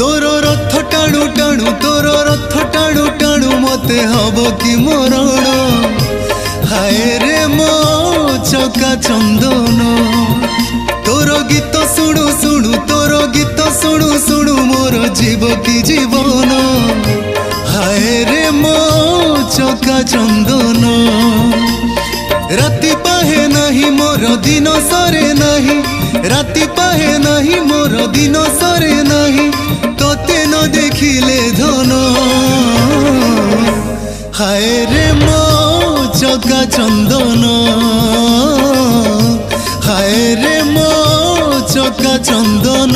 तोर रथ टाणु टाणु तोर रथ टाणु टाणु मते हब कि मरण हाय रे मो चका चंदन तोर गीत शुणु शुणु तोर गीत शुणु शुणु मोर जीव कि जीवन हाय रे मो चका चंदन राति पाहे नहीं मोर दिन सरे नहीं राति पाहे नहीं मोर दिन सरे नहीं तोते न देखिले धन हाय रे मो चका चंदन हाय रे मो चका चंदन।